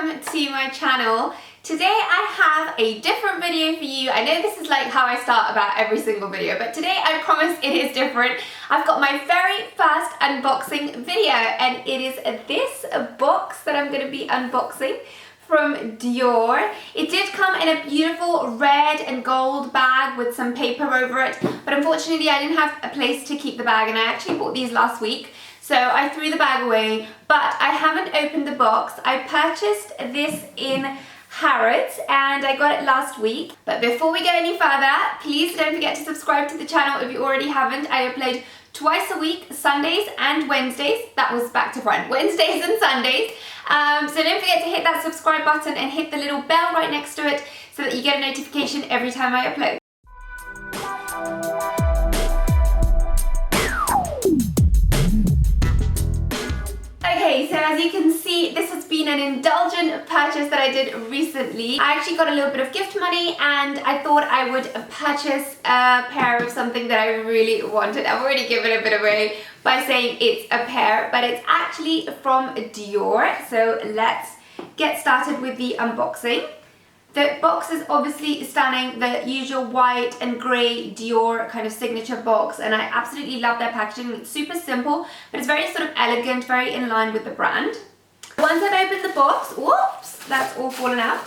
welcome to my channel. Today I have a different video for you. I know this is like how I start about every single video, but today I promise it is different. I've got my very first unboxing video and it is this box that I'm going to be unboxing from Dior. It did come in a beautiful red and gold bag with some paper over it, but unfortunately I didn't have a place to keep the bag and I actually bought these last week. So I threw the bag away, but I haven't opened the box. I purchased this in Harrods and I got it last week. But before we go any further, please don't forget to subscribe to the channel if you already haven't. I upload twice a week, Sundays and Wednesdays. That was back to front, Wednesdays and Sundays. So don't forget to hit that subscribe button and hit the little bell right next to it so that you get a notification every time I upload. Okay, so as you can see, this has been an indulgent purchase that I did recently. I actually got a little bit of gift money and I thought I would purchase a pair of something that I really wanted. I've already given a bit away by saying it's a pair, but it's actually from Dior. So let's get started with the unboxing. The box is obviously stunning, the usual white and grey Dior kind of signature box, and I absolutely love their packaging. It's super simple, but it's very sort of elegant, very in line with the brand. Once I've opened the box, whoops, that's all fallen out.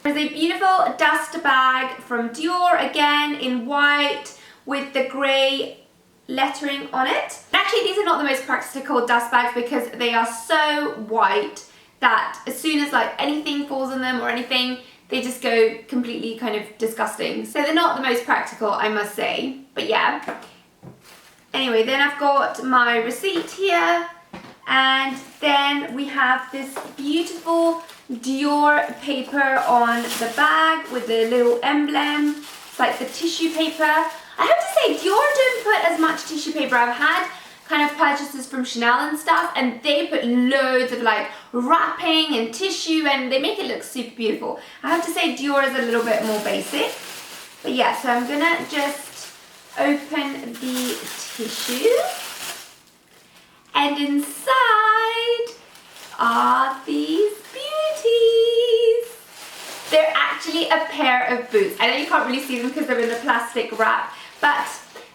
There's a beautiful dust bag from Dior, again in white with the grey lettering on it. Actually, these are not the most practical dust bags because they are so white that as soon as like anything falls on them or anything, they just go completely kind of disgusting. So they're not the most practical, I must say, but yeah. Anyway, then I've got my receipt here, and then we have this beautiful Dior paper on the bag with the little emblem. It's like the tissue paper. I have to say, Dior don't put as much tissue paper. I've had kind of purchases from Chanel and stuff, and they put loads of like wrapping and tissue and they make it look super beautiful. I have to say Dior is a little bit more basic. But yeah, so I'm gonna just open the tissue, and inside are these beauties. They're actually a pair of boots. I know you can't really see them because they're in the plastic wrap, but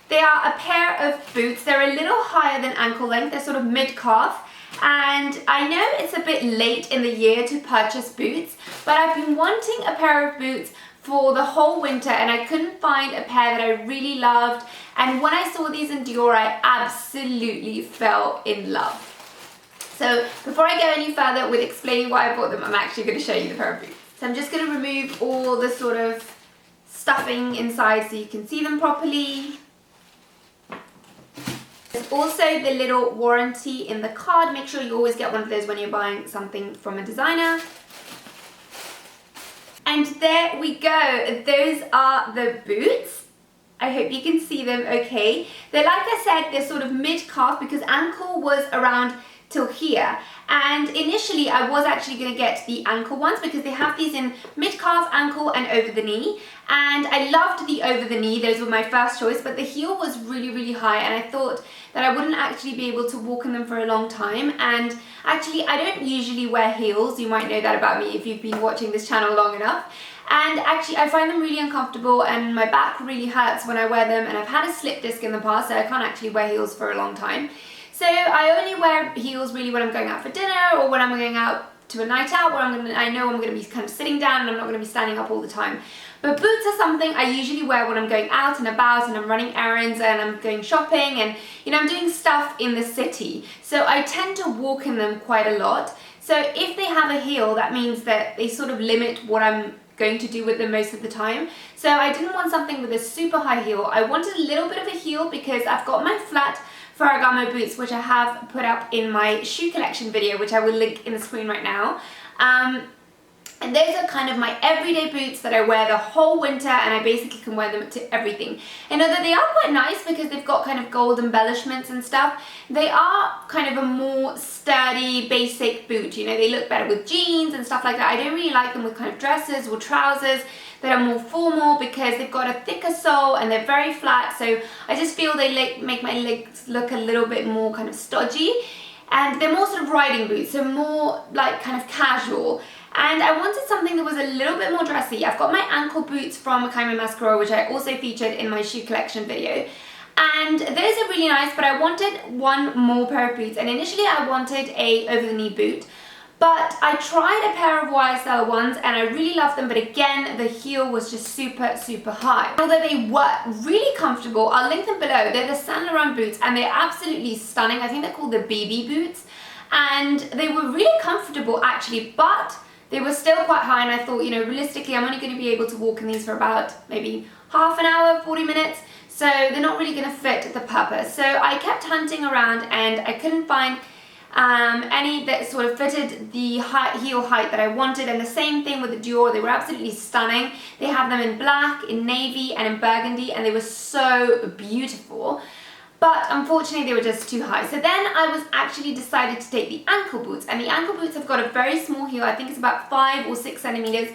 they are a pair of boots. They're a little higher than ankle length. They're sort of mid-calf. And I know it's a bit late in the year to purchase boots, but I've been wanting a pair of boots for the whole winter and I couldn't find a pair that I really loved. And when I saw these in Dior, I absolutely fell in love. So before I go any further with explaining why I bought them, I'm actually going to show you the pair of boots. So I'm just going to remove all the sort of stuffing inside so you can see them properly. There's also the little warranty in the card. Make sure you always get one of those when you're buying something from a designer. And there we go. Those are the boots. I hope you can see them okay. They're, like I said, they're sort of mid-calf because ankle was around till here. And initially I was actually going to get the ankle ones because they have these in mid-calf, ankle and over the knee. And I loved the over the knee, those were my first choice, but the heel was really, really high and I thought that I wouldn't actually be able to walk in them for a long time. And actually I don't usually wear heels, you might know that about me if you've been watching this channel long enough. And actually I find them really uncomfortable and my back really hurts when I wear them, and I've had a slip disc in the past so I can't actually wear heels for a long time. So I only wear heels really when I'm going out for dinner or when I'm going out to a night out where I know I'm going to be kind of sitting down and I'm not going to be standing up all the time. But boots are something I usually wear when I'm going out and about and I'm running errands and I'm going shopping and, you know, I'm doing stuff in the city. So I tend to walk in them quite a lot. So if they have a heel, that means that they sort of limit what I'm going to do with them most of the time. So I didn't want something with a super high heel. I wanted a little bit of a heel because I've got my flat Ferragamo boots, which I have put up in my shoe collection video, which I will link in the screen right now. And those are kind of my everyday boots that I wear the whole winter, and I basically can wear them to everything. And although they are quite nice because they've got kind of gold embellishments and stuff, they are kind of a more sturdy, basic boot. You know, they look better with jeans and stuff like that. I don't really like them with kind of dresses or trousers that are more formal because they've got a thicker sole and they're very flat. So I just feel they make my legs look a little bit more kind of stodgy. And they're more sort of riding boots, so more like kind of casual. And I wanted something that was a little bit more dressy. I've got my ankle boots from Kaimo Mascara, which I also featured in my shoe collection video. And those are really nice, but I wanted one more pair of boots. And initially I wanted a over-the-knee boot. But I tried a pair of YSL ones and I really loved them, but again, the heel was just super, super high. Although they were really comfortable, I'll link them below. They're the Saint Laurent boots and they're absolutely stunning. I think they're called the BB boots. And they were really comfortable actually, but they were still quite high, and I thought, you know, realistically, I'm only going to be able to walk in these for about maybe half an hour, 40 minutes. So they're not really going to fit the purpose. So I kept hunting around and I couldn't find any that sort of fitted the heel height that I wanted. And the same thing with the Dior, they were absolutely stunning. They have them in black, in navy and in burgundy, and they were so beautiful. But unfortunately they were just too high. So then I was actually decided to take the ankle boots, and the ankle boots have got a very small heel. I think it's about 5 or 6 centimeters.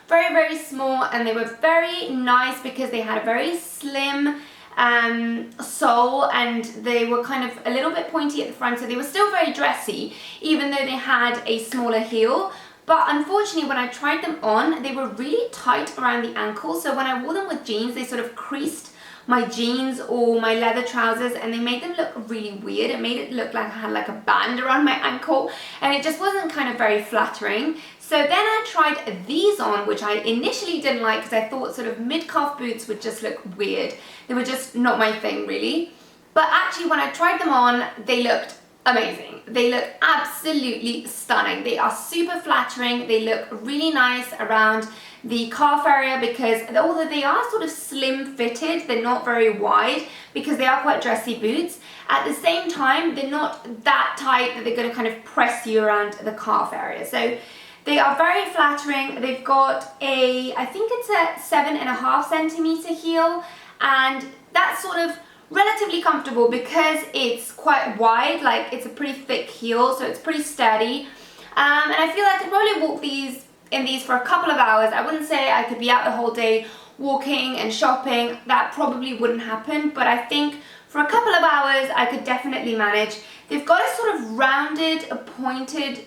Very, very small, and they were very nice because they had a very slim sole, and they were kind of a little bit pointy at the front, so they were still very dressy even though they had a smaller heel. But unfortunately when I tried them on, they were really tight around the ankle, so when I wore them with jeans they sort of creased my jeans or my leather trousers, and they made them look really weird. It made it look like I had like a band around my ankle, and it just wasn't kind of very flattering. So then I tried these on, which I initially didn't like because I thought sort of mid-calf boots would just look weird. They were just not my thing really. But actually when I tried them on, they looked amazing. They look absolutely stunning. They are super flattering. They look really nice around the calf area because although they are sort of slim fitted, they're not very wide because they are quite dressy boots. At the same time, they're not that tight that they're going to kind of press you around the calf area. So they are very flattering. They've got a, I think it's a 7.5 centimeter heel, and that's sort of relatively comfortable because it's quite wide, like it's a pretty thick heel, so it's pretty sturdy. And I feel like I could probably walk in these for a couple of hours. I wouldn't say I could be out the whole day walking and shopping. That probably wouldn't happen, but I think for a couple of hours I could definitely manage. They've got a sort of rounded, pointed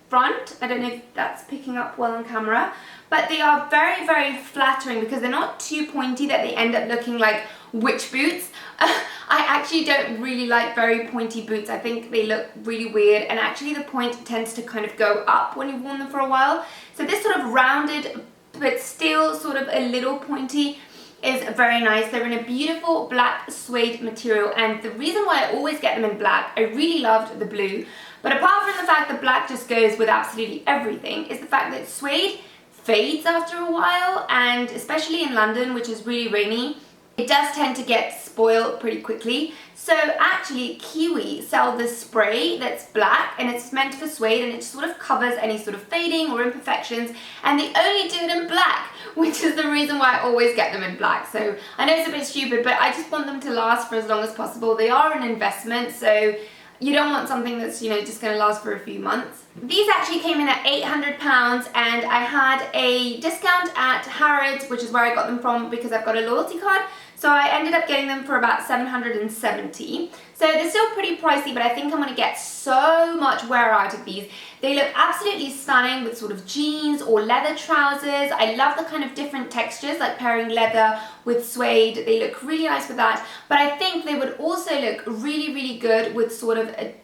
front. I don't know if that's picking up well on camera, but they are very, very flattering because they're not too pointy that they end up looking like witch boots. I actually don't really like very pointy boots. I think they look really weird, and actually the point tends to kind of go up when you've worn them for a while. So this sort of rounded but still sort of a little pointy is very nice. They're in a beautiful black suede material, and the reason why I always get them in black, I really loved the blue, but apart from the fact that black just goes with absolutely everything, is the fact that suede fades after a while, and especially in London, which is really rainy, it does tend to get spoiled pretty quickly. So actually Kiwi sell this spray that's black, and it's meant for suede, and it sort of covers any sort of fading or imperfections, and they only do it in black, which is the reason why I always get them in black. So I know it's a bit stupid, but I just want them to last for as long as possible. They are an investment, so you don't want something that's, you know, just going to last for a few months. These actually came in at £800, and I had a discount at Harrods, which is where I got them from because I've got a loyalty card. So I ended up getting them for about £770. So they're still pretty pricey, but I think I'm going to get so much wear out of these. They look absolutely stunning with sort of jeans or leather trousers. I love the kind of different textures, like pairing leather with suede. They look really nice with that. But I think they would also look really, really good with sort of a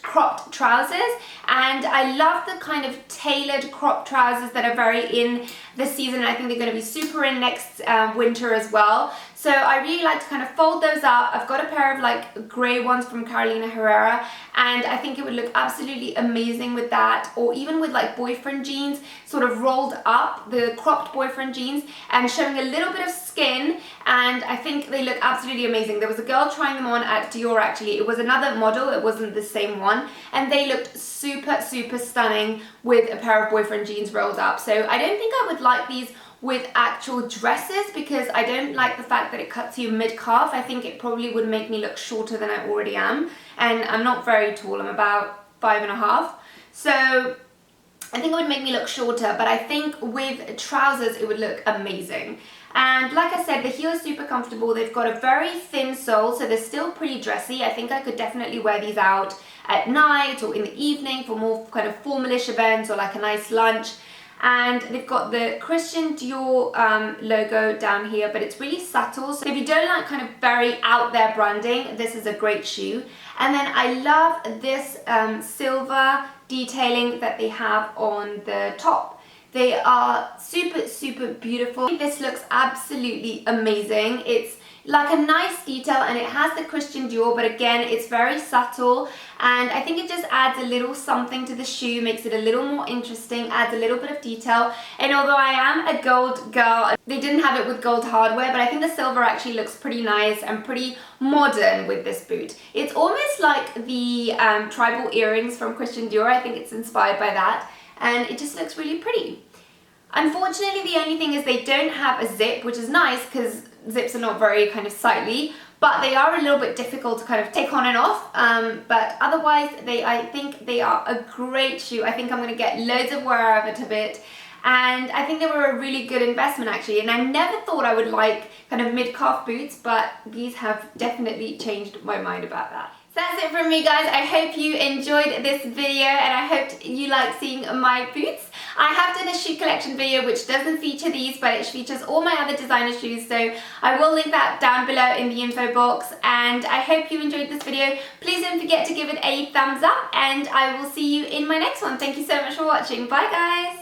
cropped trousers, and I love the kind of tailored cropped trousers that are very in this season, and I think they're going to be super in next winter as well. So I really like to kind of fold those up. I've got a pair of like grey ones from Carolina Herrera, and I think it would look absolutely amazing with that, or even with like boyfriend jeans, sort of rolled up, the cropped boyfriend jeans, and showing a little bit of skin, and I think they look absolutely amazing. There was a girl trying them on at Dior actually. It was another model, it wasn't the same one, and they looked super, super stunning with a pair of boyfriend jeans rolled up. So I don't think I would like these with actual dresses because I don't like the fact that it cuts you mid-calf. I think it probably would make me look shorter than I already am, and I'm not very tall, I'm about 5.5, so I think it would make me look shorter, but I think with trousers it would look amazing. And like I said, the heel is super comfortable. They've got a very thin sole, so they're still pretty dressy. I think I could definitely wear these out at night or in the evening for more kind of formalish events or like a nice lunch. and they've got the Christian Dior logo down here, but it's really subtle. So if you don't like kind of very out there branding, this is a great shoe. And then I love this silver detailing that they have on the top. They are super, super beautiful. This looks absolutely amazing. It's like a nice detail and it has the Christian Dior, but again, it's very subtle, and I think it just adds a little something to the shoe, makes it a little more interesting, adds a little bit of detail. And although I am a gold girl, they didn't have it with gold hardware, but I think the silver actually looks pretty nice and pretty modern with this boot. It's almost like the tribal earrings from Christian Dior. I think it's inspired by that, and it just looks really pretty. Unfortunately, the only thing is they don't have a zip, which is nice because zips are not very kind of sightly, but they are a little bit difficult to kind of take on and off. But otherwise, I think they are a great shoe. I think I'm going to get loads of wear out of it. And I think they were a really good investment actually. And I never thought I would like kind of mid-calf boots, but these have definitely changed my mind about that. So that's it from me, guys. I hope you enjoyed this video and I hope you like seeing my boots. I have done a shoe collection video which doesn't feature these, but it features all my other designer shoes, so I will link that down below in the info box. And I hope you enjoyed this video. Please don't forget to give it a thumbs up, and I will see you in my next one. Thank you so much for watching. Bye, guys.